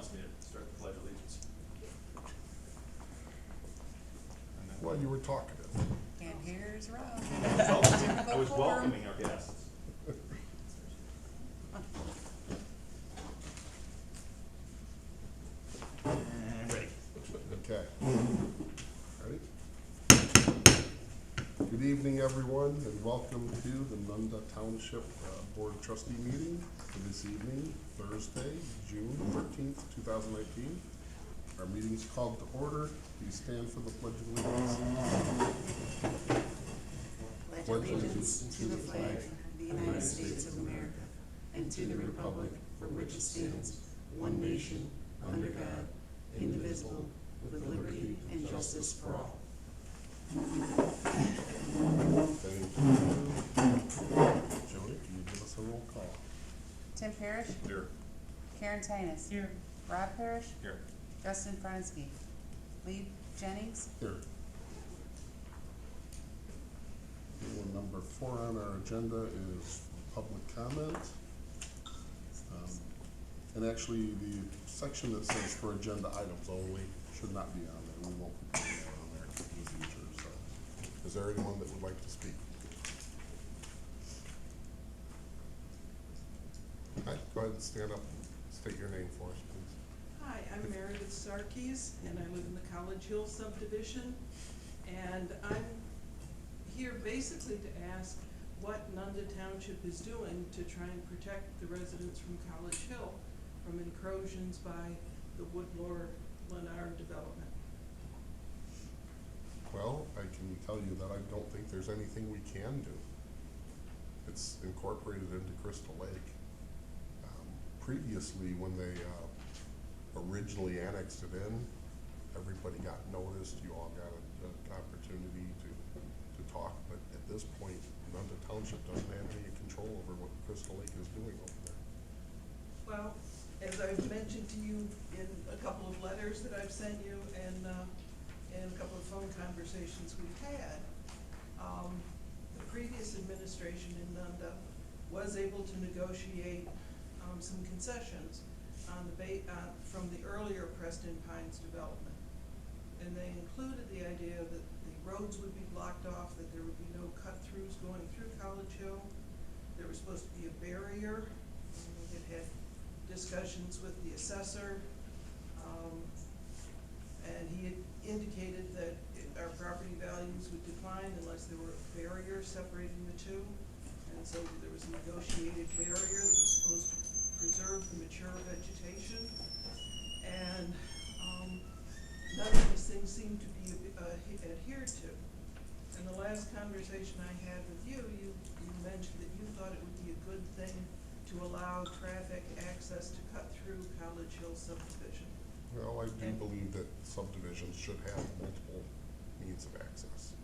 wants me to start the Pledge of Allegiance. Well, you were talkative. And here's Rob. I was welcoming our guests. And ready. Okay. Ready? Good evening, everyone, and welcome to the Nunda Township Board Trustee meeting for this evening, Thursday, June 13th, 2019. Our meeting's called to order. Please stand for the Pledge of Allegiance. Pledge allegiance to the flag of the United States of America and to the republic for which it stands, one nation, under God, indivisible, with liberty and justice for all. Thank you. Jody, can you give us a roll call? Tim Parrish. Here. Karen Tynas. Here. Rob Parrish. Here. Justin Fronsky. Lee Jennings. Here. Okay, and number 4 on our agenda is public comment. And actually, the section that says for agenda items only should not be on there. We won't put that on there in the future. So, is there anyone that would like to speak? Hi, go ahead and stand up and state your name for us, please. Hi, I'm Meredith Sarkis, and I live in the College Hill subdivision. And I'm here basically to ask what Nunda Township is doing to try and protect the residents from College Hill from encroations by the Woodlore-Lennar development. Well, I can tell you that I don't think there's anything we can do. It's incorporated into Crystal Lake. Previously, when they originally annexed it in, everybody got noticed, you all got an opportunity to talk, but at this point, Nunda Township doesn't have any control over what Crystal Lake is doing over there. Well, as I've mentioned to you in a couple of letters that I've sent you and a couple of phone conversations we've had, the previous administration in Nunda was able to negotiate some concessions on from the earlier Preston Pines development. And they included the idea that the roads would be blocked off, that there would be no cut-throughs going through College Hill. There was supposed to be a barrier. We had discussions with the assessor, and he had indicated that our property values would decline unless there were a barrier separating the two. And so there was a negotiated barrier that was supposed to preserve the mature vegetation. And none of these things seem to be adhered to. In the last conversation I had with you, you mentioned that you thought it would be a good thing to allow traffic access to cut through College Hill subdivision. Well, I do believe that subdivisions should have multiple means of access.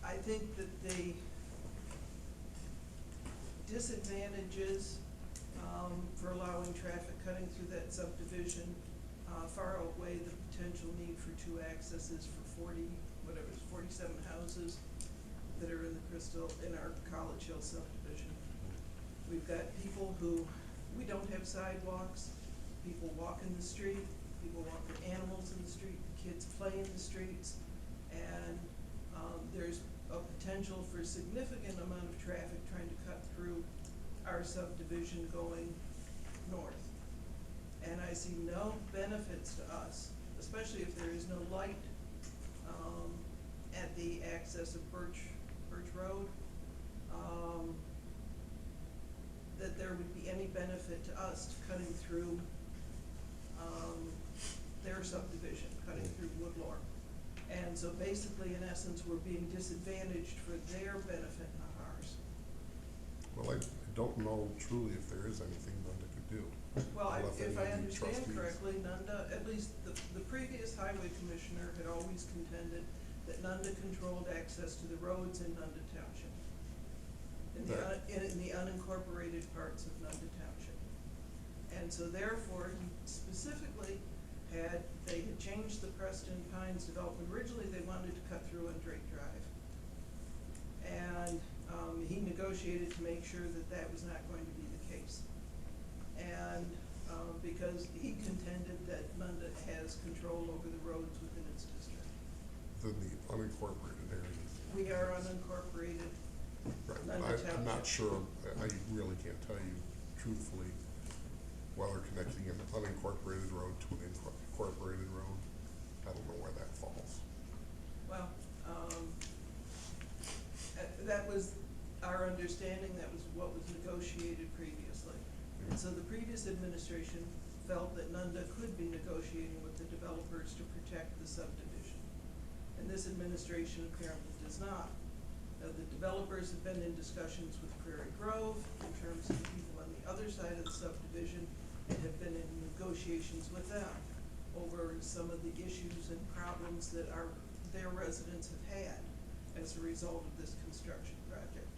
I think that the disadvantages for allowing traffic cutting through that subdivision far outweigh the potential need for 2 accesses for 47 houses that are in our College Hill subdivision. We've got people we don't have sidewalks, people walk in the street, people walk their animals in the street, kids play in the streets, and there's a potential for a significant amount of traffic trying to cut through our subdivision going north. And I see no benefits to us, especially if there is no light at the access of Birch Road, that there would be any benefit to us to cutting through their subdivision, cutting through Woodlore. And so basically, in essence, we're being disadvantaged for their benefit, not ours. Well, I don't know truly if there is anything Nunda could do. Well, if I any understand trustees. correctly, Nunda, at least the previous highway commissioner had always contended that Nunda controlled access to the roads in Nunda Township, in the unincorporated parts of Nunda Township. And so therefore, he specifically they had changed the Preston Pines development. Originally, they wanted to cut through on Drake Drive. And he negotiated to make sure that that was not going to be the case. And because he contended that Nunda has control over the roads within its district. Within the unincorporated areas. We are unincorporated. Right, Nunda I'm not Township. sure, I really can't tell you truthfully whether connecting an unincorporated road to an incorporated road. I don't know where that falls. Well, that was our understanding, that was what was negotiated previously. And so the previous administration felt that Nunda could be negotiating with the developers to protect the subdivision. And this administration apparently does not. The developers have been in discussions with Prairie Grove in terms of the people on the other side of the subdivision, and have been in negotiations with them over some of the issues and problems that their residents have had as a result of this construction project.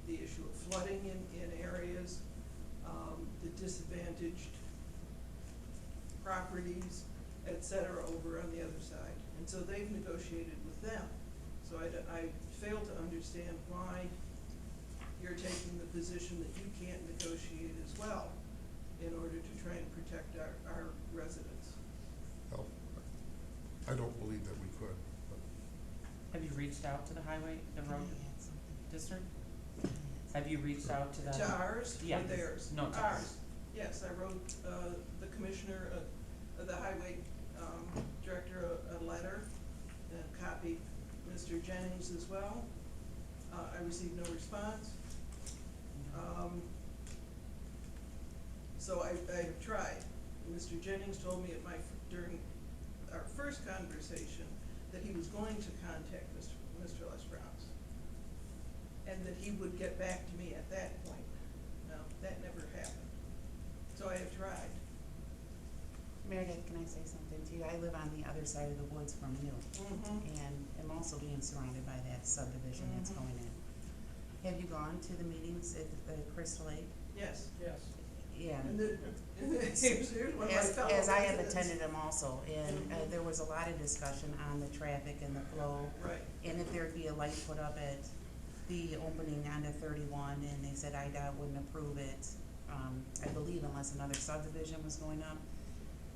The issue of flooding in areas, the disadvantaged properties, et cetera, over on the other side. And so they've negotiated with them. So I fail to understand why you're taking the position that you can't negotiate as well in order to try and protect our residents. Well, I don't believe that we could, but Have you reached out to the highway, the road district? Have you reached out to the? To ours Yeah. or theirs? No, to Ours. Yes, I wrote, the commissioner, the highway, director a letter, and copied Mr. Jennings as well. I received no response. So I have tried. Mr. Jennings told me during our first conversation that he was going to contact Mr. Lesbrowns, and that he would get back to me at that point. No, that never happened. So I have tried. Meredith, can I say something to you? I live on the other side of the woods from you, and am also being surrounded by that subdivision that's going in. Have you gone to the meetings at the Crystal Lake? Yes. Yes. Yeah. And here's one of my fellow As I have residents. attended them also, and there was a lot of discussion on the traffic and the flow. Right. And if there'd be a light put up at the opening onto 31, and they said IDOT wouldn't approve it, I believe unless another subdivision was going up.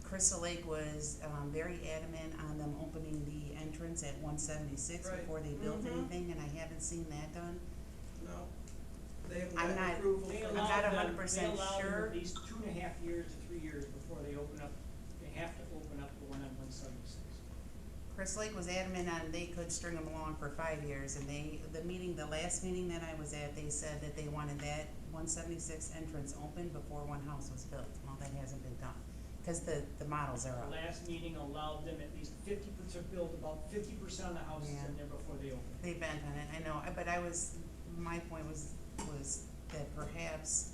Crystal Lake was very adamant on them opening the entrance at 176 Right. before they built anything, and I haven't seen that done. No, they haven't I'm gotten not- approval. They from- I'm allow not them, 100% they allow them sure. at least 2.5 years to 3 years before they open up, they have to open up the one on 176. Crystal Lake was adamant on they could string them along for 5 years, and the last meeting that I was at, they said that they wanted that 176 entrance open before one house was built. Well, that hasn't been done, because the models are The up. last meeting allowed them at least 50% to build about 50% of the houses Yeah. in there before they open. They bent on it, I know, but my point was that perhaps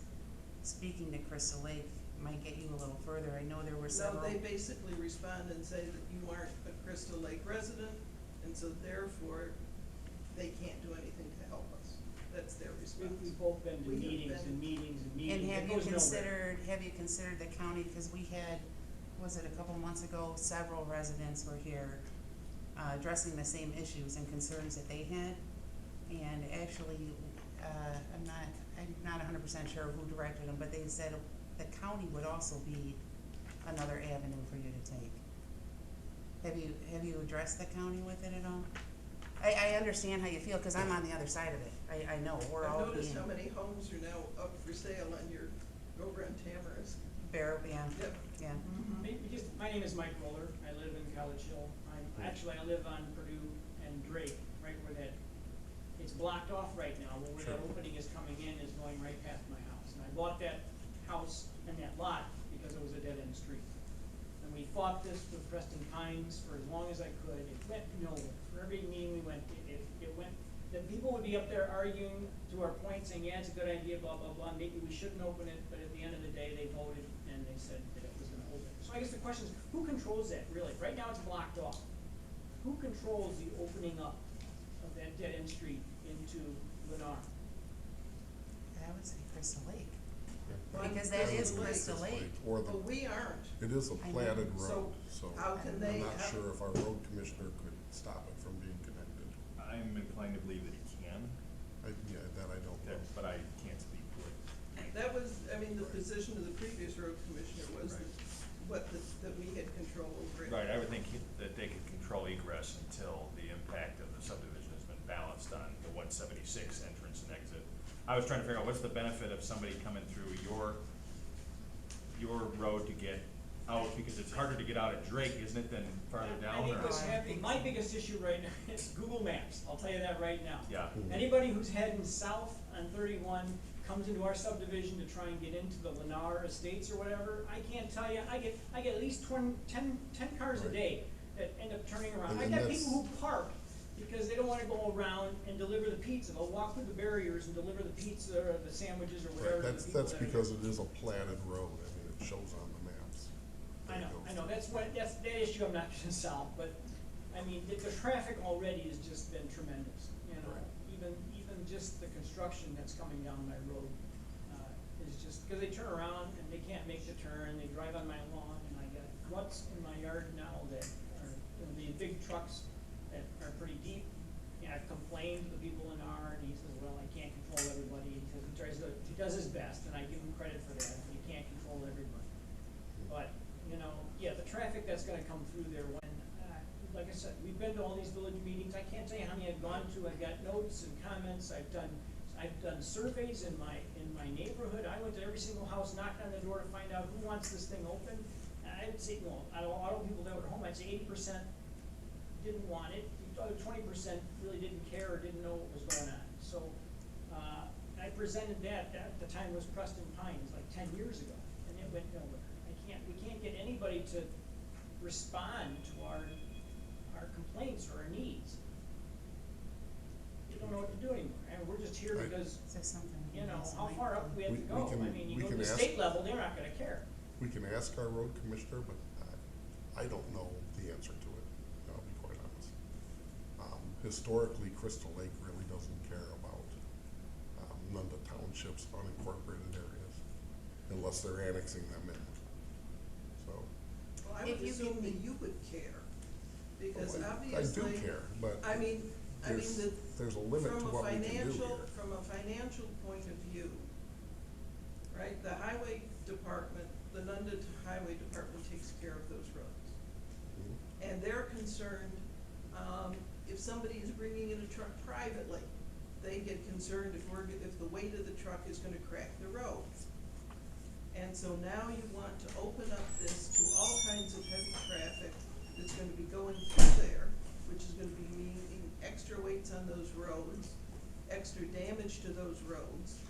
speaking to Crystal Lake might get you a little further. I know there were No, several. they basically respond and say that you aren't a Crystal Lake resident, and so therefore, they can't do anything to help us. That's their response. We've both been to We have meetings been. and meetings and meetings. And It have goes nowhere. you considered the county, because we had, was it a couple months ago, several residents were here addressing the same issues and concerns that they had. And actually, I'm not 100% sure who directed them, but they said the county would also be another avenue for you to take. Have you addressed the county with it at all? I understand how you feel, because I'm on the other side of it. I know, we're all I've noticed being how many homes are now up for sale over on Tamara's. yeah, Yep. yeah. My name is Mike Roller. I live in College Hill. I live on Purdue and Drake, right where it's blocked off right now, where Sure. that opening is coming in is going right past my house. And I bought that house and that lot because it was a dead-end street. And we fought this with Preston Pines for as long as I could. It went nowhere. For every meeting we went, it went, that people would be up there arguing to our point, saying, yeah, it's a good idea, blah, blah, blah, maybe we shouldn't open it, but at the end of the day, they voted and they said that it was gonna open. So I guess the question is, who controls that, really? Right now, it's blocked off. Who controls the opening up of that dead-end street into Lennar? I would say Crystal Lake. On Because that is Crystal Crystal Lake. Or But we aren't. it is a I know. platted So road, so how can they? I'm not sure if our road commissioner could stop it from being connected. I'm inclined to believe that he can, That I don't know. but I can't speak to it. That was, the position of the previous road commissioner was that I was trying to figure out what's the benefit of somebody coming through your road to get out, because it's harder to get out at Drake, isn't it, than farther I down, think or? what's happening, my biggest issue right now is Google Maps, I'll tell you that right now. Yeah, Anybody who's heading south on 31 comes into our subdivision to try and get into the Lennar Estates or whatever, I can't tell you, I get at least 10 cars a Right. day that end up turning around. And I then got that's- people who park because they don't wanna go around and deliver the pizza, they'll walk through the barriers and deliver the pizza or the sandwiches or whatever Right, to the people that's that are here. because it is a platted road, I mean, it shows on the maps. I know, That goes- that's that issue I'm not gonna solve, but, I mean, the traffic already has just been tremendous, you know? Right. Even just the construction that's coming down my road, is just, cause they turn around and they can't make the turn, they drive on my lawn, and I got ruts in my yard now that are, you know, the big trucks that are pretty deep. And I've complained to the people in R, and he says, well, I can't control everybody, he does his best, and I give him credit for that, but he can't control everybody. But, you know, yeah, the traffic that's gonna come through there when, like I said, we've been to all these village meetings, I can't tell you how many I've gone to, I've got notes and comments, I've done surveys in my neighborhood, I went to every single house, knocked on the door to find out who wants this thing open. And I would say, well, out of all the people that were at home, I'd say 80% didn't want it, the other 20% really didn't care or didn't know what was going on. So, I presented that at the time was Preston Pines, like 10 years ago, and it went nowhere. We can't get anybody to respond to our complaints or our needs. We don't know what to do anymore, and we're just here Right. because, Is there something? you know, how far up we have to We go. can- I mean, you we go to can the ask- state level, they're not gonna care. We can ask our road commissioner, but I don't know the answer to it, I'll be quite honest. Historically, Crystal Lake really doesn't care about, Nunda Township's unincorporated areas, unless they're annexing them in. So, Well, I If would you assume can- that you would care, because I obviously. do care, but I mean, there's a limit to what we can do here. From a financial point of view, right, the highway department, the Nunda Highway Department takes care of those roads. Mhm. And they're concerned, if somebody is bringing in a truck privately, they get concerned if the weight of the truck is gonna crack the road. And so now you want to open up this to all kinds of heavy traffic that's gonna be going through there, which is gonna be meaning extra weights on those roads, extra damage to those roads,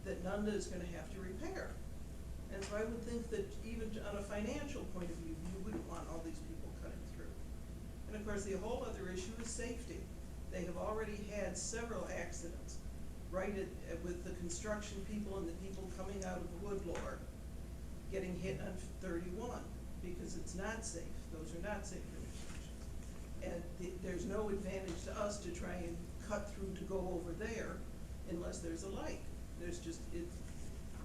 that Nunda is gonna have to repair. And so I would think that even on a financial point of view, you wouldn't want all these people cutting through. And of course, the whole other issue is safety. They have already had several accidents, right with the construction people and the people coming out of Woodlore getting hit on 31, because it's not safe, those are not safe intersections. And there's no advantage to us to try and cut through to go over there unless there's a light. There's just,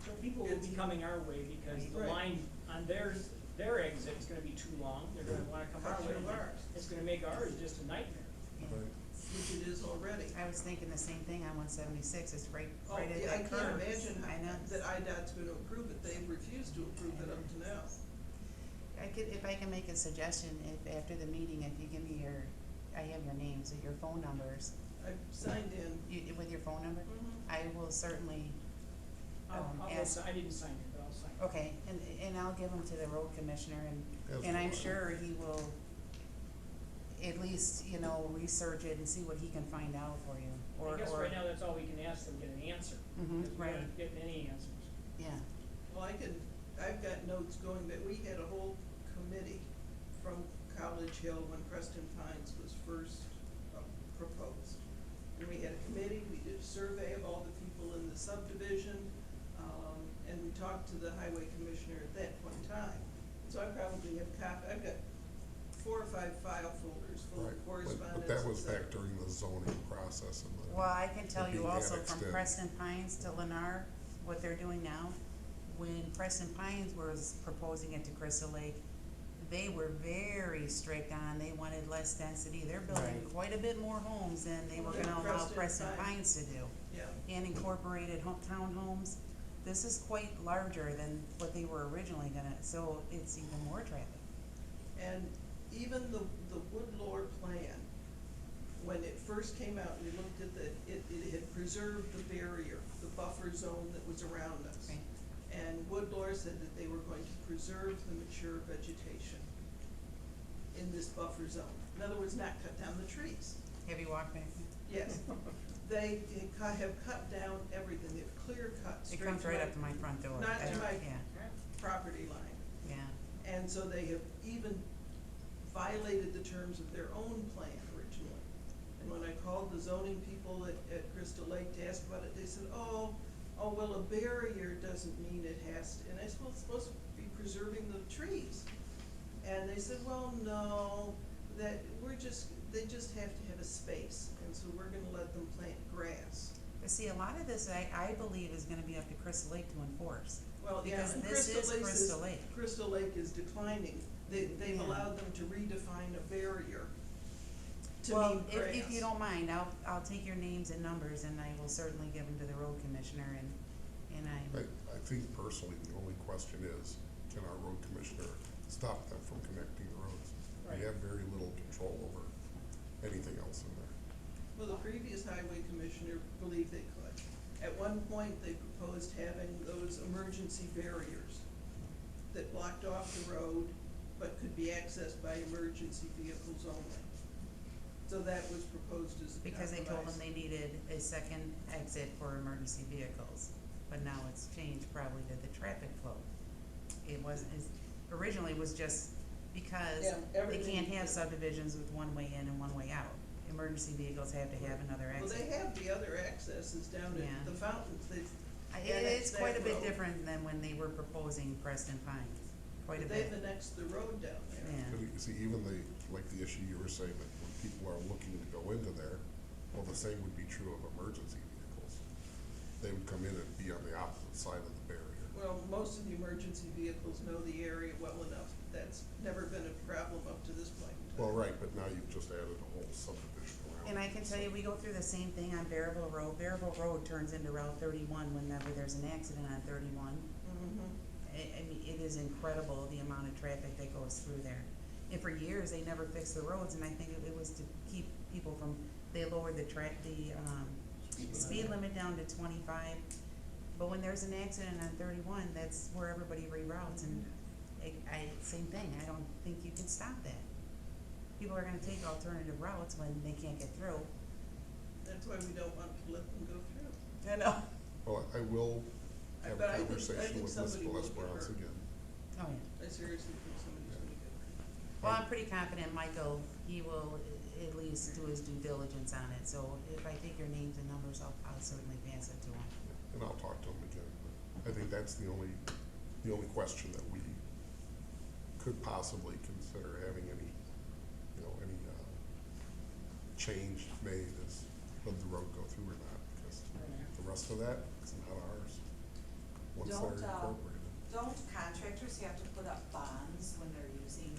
So people will be coming our way because the Right. line on their exit is gonna be too long, they're gonna wanna come our Cut way. through ours. It's gonna make ours just a nightmare. Yeah. Right. which it is already. I was thinking the same thing on 176, it's right Oh, at yeah, I that can't curve. imagine I know. that IDOT's gonna approve it, they've refused to approve it up to now. If I can make a suggestion, if after the meeting, if you give me I have your names, your phone numbers, I've signed in. with your phone number, Mhm. I will certainly, I'll go ask. I didn't sign it, but I'll sign it. Okay, and I'll give them to the road commissioner, As and I'm well. sure he will at least, research it and see what he can find out for you, I guess right now that's all we can ask them, get an answer. Mhm, Because we're right. not getting any answers. Yeah, Well, I've got notes going that we had a whole committee from College Hill when Preston Pines was first proposed. And we had a committee, we did a survey of all the people in the subdivision, and we talked to the highway commissioner at that point in time. So I probably have I've got 4 or 5 file folders full Right, of correspondence. but that was et cetera. back during the zoning process and the. well, I can tell it you being also annexed from in. Preston Pines to Lennar, what they're doing now. When Preston Pines was proposing it to Crystal Lake, they were very strict on, they wanted less density, they're building Right. quite a bit more homes than they were Yeah, gonna allow Preston Preston Pines. Pines to do. Yeah. And incorporated townhomes, this is quite larger than what they were originally gonna, so it's even more traffic. And even the Woodlore plan when it first came out, we looked at it had preserved the barrier, the buffer zone that was around us. Right. And Woodlore said that they were going to preserve the mature vegetation in this buffer zone. In other words, not cut down the trees. Have you walked back there? Yes, they have cut down everything, they've clear cut It straight to comes right up to my front door. Not I to don't- my Yeah, property line. yeah. And so they have even violated the terms of their own plan originally. And when I called the zoning people at Crystal Lake to ask about it, they said, oh, well, a barrier doesn't mean it has to, and I said, well, it's supposed to be preserving the trees. And they said, well, no, that they just have to have a space, and so we're gonna let them plant grass. But see, a lot of this, I believe, is gonna be up to Crystal Lake to enforce. Well, yeah, Because and this is Crystal Lake. Crystal Lake is declining. They've Yeah. allowed them to redefine a barrier to Well, mean grass. if you don't mind, I'll take your names and numbers and I will certainly give them to the road commissioner and I think personally, the only question is, can our road commissioner stop them from connecting the roads? Right. We have very little control over anything else in there. Well, the previous highway commissioner believed they could. At one point, they proposed having those emergency barriers that blocked off the road, but could be accessed by emergency vehicles only. So that was proposed as a because they told them compromise. they needed a second exit for emergency vehicles. But now it's changed probably to the traffic flow. It wasn't, originally it was just because Yeah, they everything- can't have subdivisions with one way in and one way out. Emergency vehicles have to have another Well, they exit. have the other accesses down Yeah. at the fountains. They've It's annexed quite a that bit road. different than when they were proposing Preston Pines, quite a But bit. they've annexed the road down there. Yeah. But you see, even like the issue you were saying, that when people are looking to go into there, well, the same would be true of emergency vehicles. They would come in and be on the opposite side of the barrier. Well, most of the emergency vehicles know the area well enough. That's never been a problem up to this point in time. Well, right, but now you've just added a whole subdivision around. And I can tell you, we go through the same thing on Bearville Road. Bearville Road turns into Route 31 whenever there's an accident on 31. Mhm. I mean, it is incredible the amount of traffic that goes through there. And for years, they never fixed the roads, and I think it was to keep people from, they lowered the speed limit down to 25. But when there's an accident on 31, that's where everybody reroutes, and same thing, I don't think you can stop that. People are gonna take alternative routes when they can't get through. That's why we don't want to let them go through. I know. Well, I will have But a I think conversation with Ms. somebody will get Esperance hurt. again. Oh, yeah. I seriously think somebody's gonna get hurt. Well, I'm pretty confident Michael, he will at least do his due diligence on it, so if I take your names and numbers, I'll certainly pass it to him. And I'll talk to him again. But I think that's the only question that we could possibly consider having any change made is whether the road go through or not, because the rest of that is not ours, once they're incorporated. Don't contractors have to put up bonds when they're using,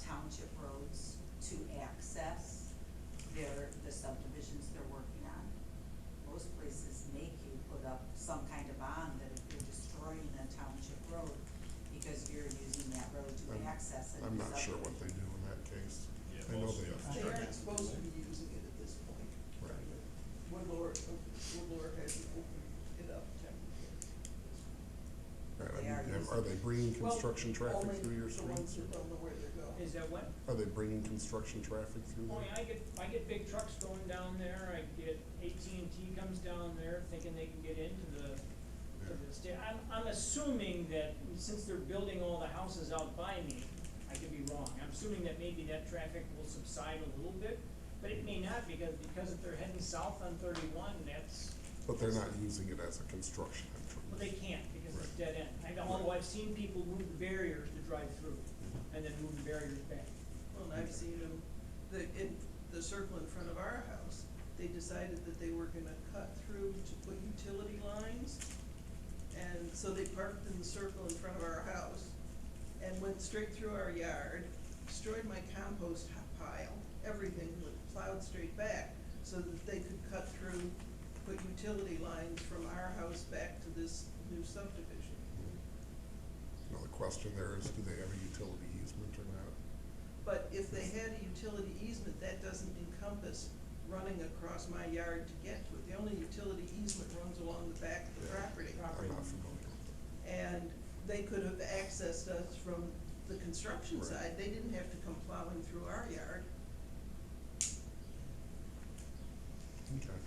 township roads to access the subdivisions they're working on? Most places make you put up some kind of bond that if you're destroying a township road because you're using that road to access it. I'm not sure what they do in that case. Yeah, I know most they of have. They aren't supposed to be using it at this point. Right. Woodlore hasn't opened it up temporarily. Right, They I mean, are are they bringing Well, construction traffic Only through your the ones streets? that don't know where they're going. Is that what? Are they bringing construction traffic through Oh, there? yeah, I get big trucks going down there, I get AT&T comes down there thinking they can get into the state. I'm assuming that since they're building all the houses out by me, I could be wrong, I'm assuming that maybe that traffic will subside a little bit, but it may not, because if they're heading south on 31, that's, But they're not using it as a construction well, entrance. they can't, because it's Right. dead end. Although I've seen people move the barriers to drive through, and then move the barriers back. Well, and I've seen them, in the circle in front of our house, they decided that they were gonna cut through to put utility lines. And so they parked in the circle in front of our house and went straight through our yard, destroyed my compost pile, everything, went plowed straight back, so that they could cut through, put utility lines from our house back to this new subdivision. Now, the question there is, do they have a utility easement or not? But if they had a utility easement, that doesn't encompass running across my yard to get to it. The only utility easement runs along the back of the property. I'm not familiar. And they could have accessed us from the construction Right. side. They didn't have to come plowing through our yard. Okay.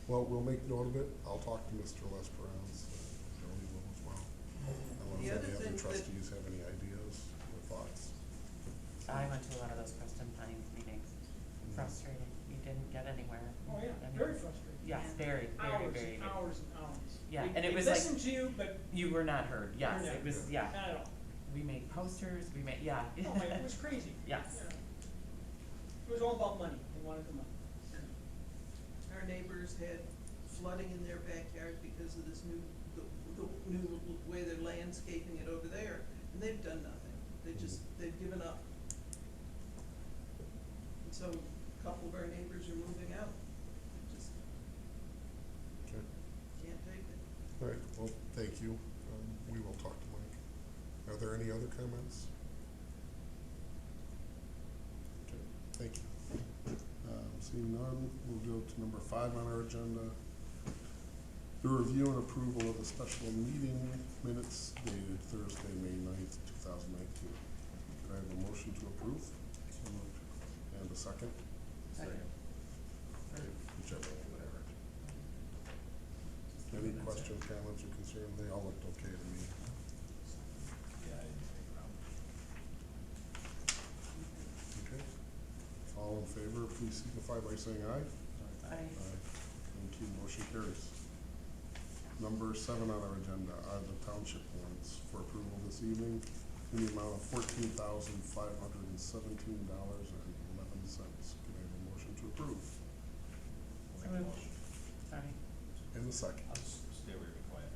Well, we'll make note of it. I'll talk to Mr. Lesperance, Jody will as well. I don't know The if other any other thing that- trustees have any ideas or thoughts. I went to a lot of those Preston Pines meetings. Frustrating. You didn't get anywhere. Oh, yeah, I mean, very frustrating. Yes, Yeah. very, very, Hours very. and hours and hours. Yeah, They- and it they was like- listened to you, but You were not heard, yes, You're it not was, heard. yeah. not at all. We made posters, we made, yeah. Oh, my, it was crazy. Yes. Yeah. It was all about money, they wanted the money. Our neighbors had flooding in their backyard because of this new, the new way they're landscaping it over there, and they've done nothing. They've given up. And so a couple of our neighbors are moving out. They just Okay. can't take it. All right, well, thank you. We will talk to Mike. Are there any other comments? Okay, thank you. Seeing none, we'll go to number 5 on our agenda. The review and approval of the special meeting minutes dated Thursday, May 9th, 2019. Could I have a motion to approve? So moved. And a second? Second. Whichever, whatever. Any questions, comments, or concerns? They all looked okay to me. Okay. All in favor, please signify by saying aye. Aye. Thank you, motion carries. Number 7 on our agenda are the township warrants for approval this evening in the amount of $14,517.11. Can I have a motion to approve? So moved. Sorry. And a second. I'll just stay over here and be quiet.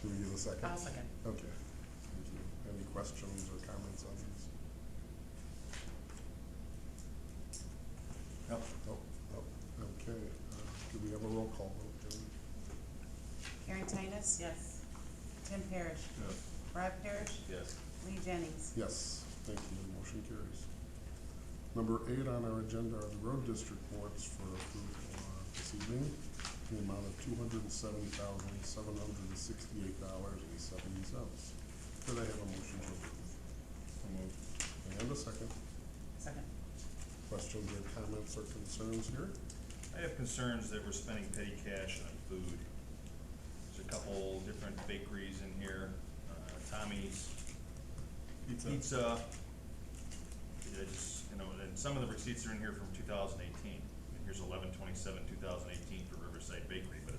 Do we give a second? I'll second. Okay, thank you. Any questions or comments on these? Nope. Nope, nope. Okay, do we have a roll call vote, Jim? Karen Tinus? Yes. Tim Parrish? Yes. Rob Parrish? Yes. Lee Jennings? Yes, thank you, motion carries. Number 8 on our agenda are the road district warrants for approval this evening in the amount of $270,768.70. Could I have a motion to approve? So moved. And a second. Second. Questions or comments or concerns here? I have concerns that we're spending petty cash on food. There's a couple different bakeries in here, Tommy's Pizza. I just, and some of the receipts are in here from 2018. And here's 11/27/2018 for Riverside Bakery, but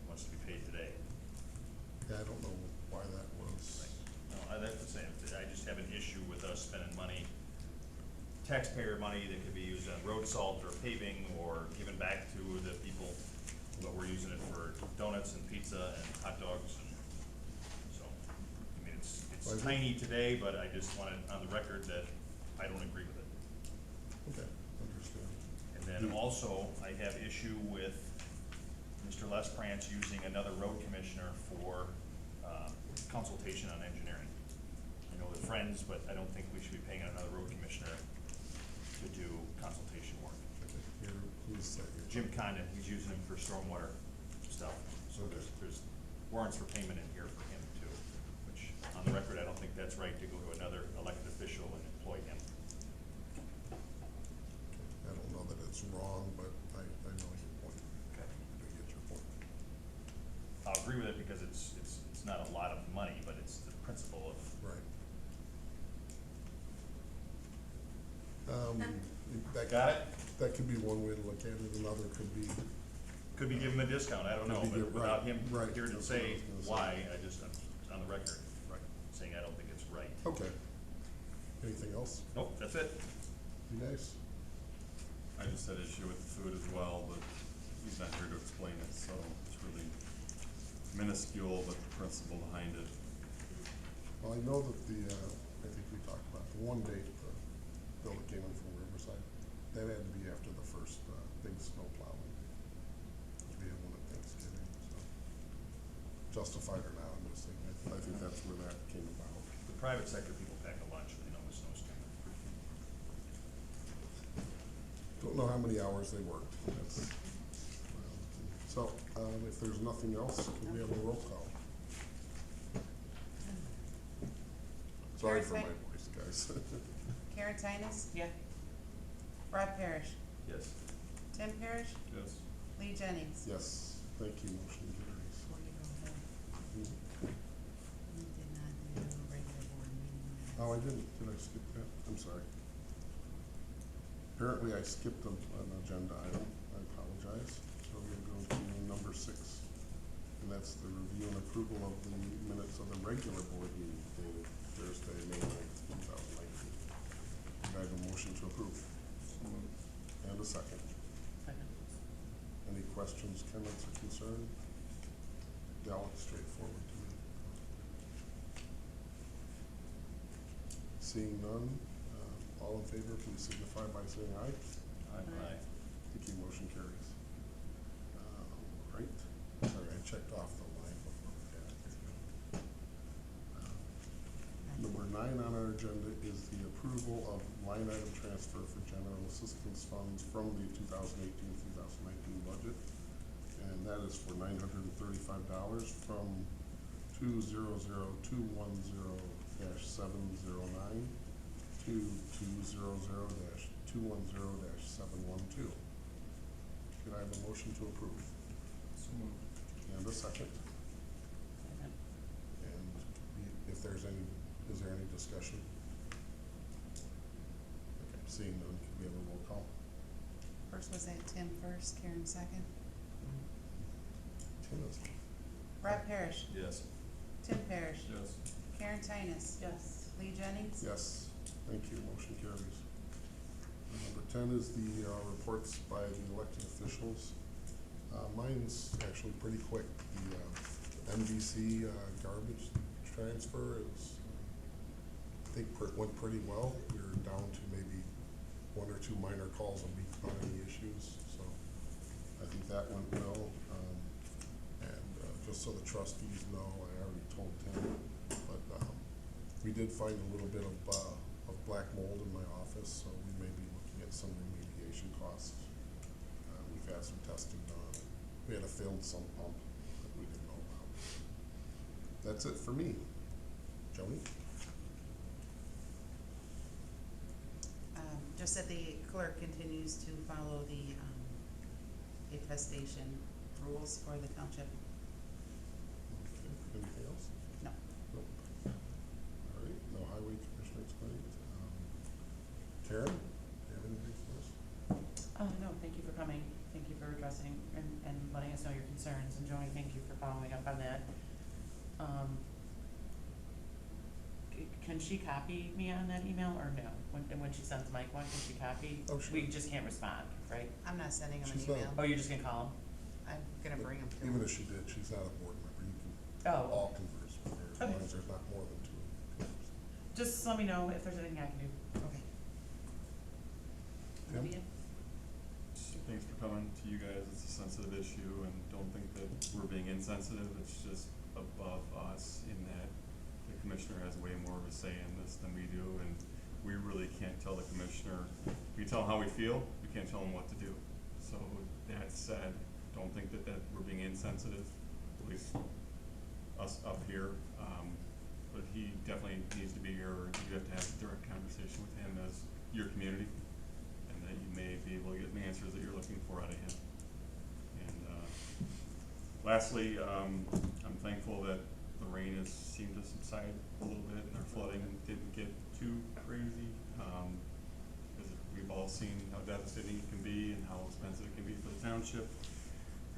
wants to be paid today. Yeah, I don't know why that was. No, I have to say, I just have an issue with us spending money, taxpayer money that could be used on road salt or paving or given back to the people, but we're using it for donuts and pizza and hot dogs. And so, I mean, it's Well, I think- tiny today, but I just want it on the record that I don't agree with it. Okay, understand. And then also, I have issue with Mr. Les Prance using another road commissioner for consultation on engineering. I know they're friends, but I don't think we should be paying another road commissioner to do consultation work. Okay, here, please say your. Jim Condon, he's using him for stormwater stuff, so there's warrants for payment in here for him too, which, on the record, I don't think that's right to go to another elected official and employ him. I don't know that it's wrong, but I know your point. Okay. I do get your point. I'll agree with it because it's not a lot of money, but it's the principle of, Right. That. got it? That could be one way to look at it, another could be. Could be give him a discount, I don't know, Could be but give- without right, him right, here to that's what I say was gonna say. why, I'm on the record, saying I don't think it's right. Okay. Anything else? Nope, that's it. Be nice. I just had issue with the food as well, but he's not here to explain it, so it's really minuscule, but the principle behind it. Well, I know that I think we talked about the one date, the bill that came in from Riverside, that had to be after the first, big snow plowing. Which we had one at Thanksgiving, so. Justified or not, I'm just saying, I think that's where that came about. private sector people pack a lunch when they know the snow's coming. Don't know how many hours they worked. So, if there's nothing else, can we have a roll call? Sorry for my voice, guys. Karen Tinus, Yeah. Rob Parrish, Yes. Tim Parrish, Yes. Lee Jennings. Yes, thank you, motion carries. Before you go ahead, we did not do a regular board meeting minutes. Oh, I didn't, did I skip that? I'm sorry. Apparently I skipped an agenda item, I apologize. So we'll go to number 6, and that's the review and approval of the minutes of the regular board meeting dated Thursday, May 9th, 2019. Can I have a motion to approve? And a second. Second. Any questions, comments, or concern? Yeah, looks straightforward to me. Seeing none, all in favor, please signify by saying aye. Aye. Thank you, motion carries. Right, sorry, I checked off the line before that. Number 9 on our agenda is the approval of line item transfer for general assistance funds from the 2018-2019 budget. And that is for $935 from 200210-709 to 200-210-712. Can I have a motion to approve? And a second. Second. And if there's any, is there any discussion? Okay, seeing none, can we have a roll call? First was that Tim first, Karen second. Tim is. Rob Parrish, Yes. Tim Parrish, Yes. Karen Tinus, Yes. Lee Jennings. Yes, thank you, motion carries. Number 10 is the reports by the elected officials. Mine's actually pretty quick. The NBC garbage transfer is, I think, went pretty well. We were down to maybe 1 or 2 minor calls a week on any issues, so I think that went well. And just so the trustees know, I already told Tim, but we did find a little bit of black mold in my office, so we may be looking at some remediation costs. We've had some testing done. We had a failed sump pump that we didn't know about. That's it for me. Joni? Just that the clerk continues to follow the attestation rules for the township. Okay, anything else? No. Nope. All right, no highway commissioner tonight. Karen, do you have anything for us? No, thank you for coming. Thank you for addressing and letting us know your concerns. And Joni, thank you for following up on that. Can she copy me on that email or no? When she sends Mike one, can she copy? Oh, sure. We just can't respond, right? I'm not sending him an She's not- email. Oh, you're just gonna call him? I'm gonna bring him to Even him. if she did, she's not a board member. You can Oh. all converse with her, as long Okay. as there's not more than 2. Just let me know if there's anything I can do. Okay. Tim? Vivian? Thanks for coming to you guys. It's a sensitive issue, and don't think that we're being insensitive. It's just above us in that the commissioner has way more of a say in this than we do, and we really can't tell the commissioner. We can tell him how we feel, we can't tell him what to do. So that said, don't think that we're being insensitive, at least us up here. But he definitely needs to be here, or you have to have a direct conversation with him as your community, and that you may be able to get the answers that you're looking for out of him. And lastly, I'm thankful that the rain has seemed to subside a little bit, and our flooding didn't get too crazy. Because we've all seen how devastating it can be and how expensive it can be for the township.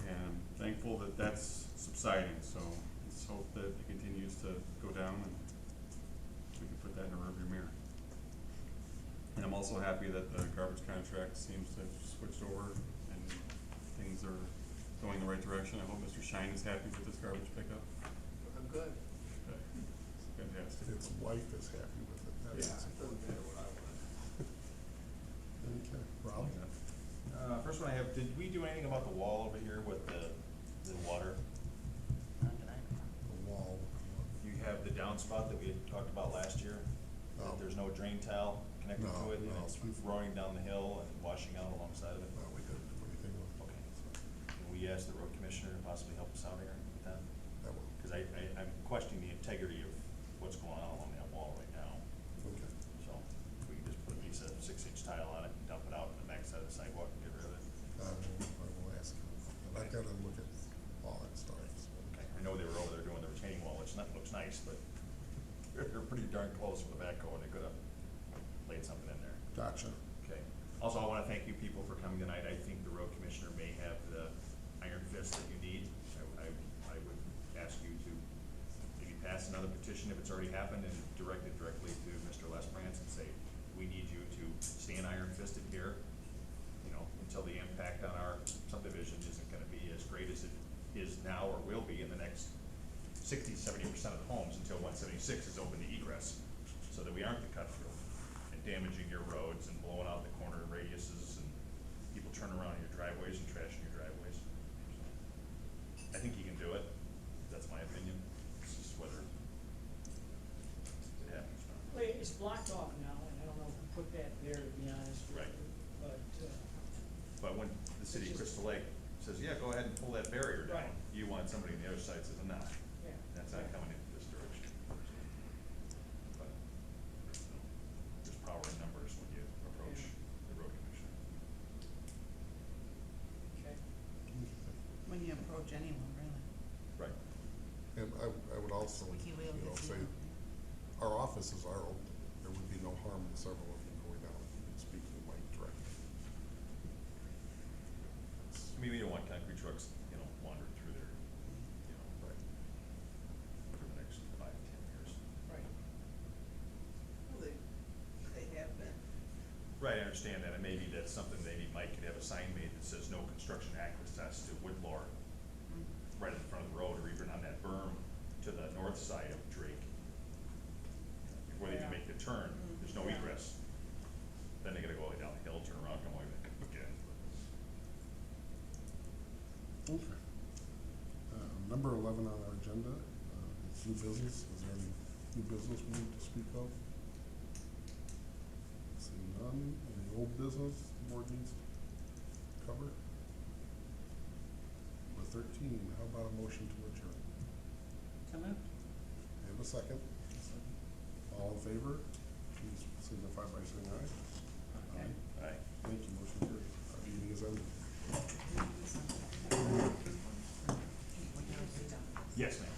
And I'm thankful that that's subsiding, so let's hope that it continues to go down and we can put that in a rearview mirror. And I'm also happy that the garbage contract seems to have switched over and things are going the right direction. I hope Mr. Shine is happy with this garbage pickup. I'm good. Okay. Fantastic. His wife is happy with it. That Yeah, is it doesn't matter what I want. Okay, Rob? First one I have, did we do anything about the wall over here with the water? Not that I know. The wall. You have the downstairs downspout that we had talked about last year? No. That there's no drain tile connected No, to it, and no, it's we've- running down the hill and washing out alongside of it? No, we didn't do anything with it. Okay. Can we ask the road commissioner to possibly help us out here with that? That one. Cause I'm questioning the integrity of what's going on along that wall right now. Okay. So, if we can just put a piece of 6-inch tile on it and dump it out on the backside of the sidewalk and get rid of it. I will ask him. But I gotta look at all that stuff, so. Okay, I know they were over there doing the retaining wall, which looks nice, but they're pretty darn close with the backhoe, and they could have laid something in there. Gotcha. Okay. Also, I wanna thank you people for coming tonight. I think the road commissioner may have the iron fist that you need. I would ask you to maybe pass another petition if it's already happened and direct it directly to Mr. Lesbrance and say, we need you to stand iron fisted here, you know, until the impact on our subdivision isn't gonna be as great as it is now or will be in the next 60-70% of the homes until 176 is open to egress, so that we aren't the cut through and damaging your roads and blowing out the corner radiuses and people turning around in your driveways and trashing your driveways. So, I think you can do it. That's my opinion. It's just whether it happens or not. Well, it's blocked off now, and I don't know who put that there, to be honest with Right. you, but, But when the city of It's just- Crystal Lake says, yeah, go ahead and pull that barrier down, Right. you want somebody on the other side says, I'm not. yeah. That's not coming into this direction. But, there's power in numbers when you approach the road commissioner. Okay. When you approach anyone, really. Right. And I would also, Squeaky wheel you know, gets say, you. our offices are open. There would be no harm in several of you going down and speaking to Mike directly. I mean, we don't want concrete trucks, you know, wandering through there, you know, Right. for the next 5-10 years. Right. Well, they have been. Right, I understand that, and maybe that's something, maybe Mike could have a sign made that says no construction access to Woodlawn, right in front of the road, or even on that berm to the north side of Drake. Before they can Yeah. make the turn, there's no Yeah. egress. Then they gotta go all the way down the hill, turn around, come all the way back up again. Okay. Number 11 on our agenda, is new business. Is there any new business we need to speak of? Seeing none. Any old business the board needs to cover? Number 13, how about a motion to adjourn? So moved. And a second? All in favor, please signify by saying aye. Okay. Aye. Thank you, motion carries. Our meeting is ended. Yes, ma'am.